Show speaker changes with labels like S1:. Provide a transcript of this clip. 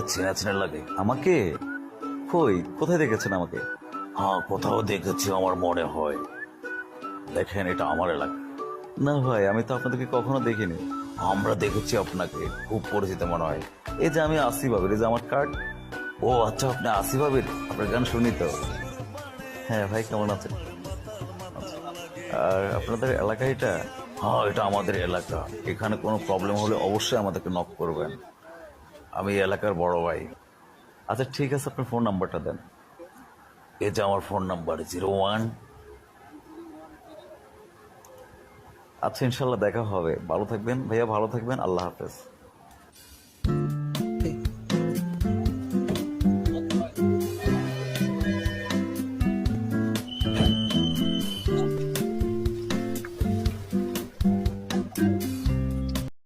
S1: চেনা চেনা লাগে। আমাকে? কই, কোথায় দেখেছেন আমাকে? হ্যাঁ, কোথাও দেখেছি আমার মনে হয়। দেখেন, এটা আমার এলাকা। না ভাই, আমি তো আপনাদেরকে কখনো দেখিনি। আমরা দেখেছি আপনাকে, খুব পরিচিত মনে হয়। এই যে আমি আসিফ আবির, এই যে আমার কার্ড। ও আচ্ছা, আপনি আসিফ আবির, আপনার গান শুনি তো। হ্যাঁ ভাই, কেমন আছেন? আর আপনাদের এলাকা এটা? হ্যাঁ, এটা আমাদের এলাকা। এখানে কোনো প্রবলেম হলে অবশ্যই আমাদেরকে নক করবেন। আমি এই এলাকার বড় ভাই। আচ্ছা ঠিক আছে, আপনার ফোন নাম্বারটা দেন। এই যে আমার ফোন নাম্বার 01। আচ্ছা, ইনশাল্লাহ দেখা হবে। ভালো থাকবেন ভাইয়া, ভালো থাকবেন। আল্লাহ হাফেজ।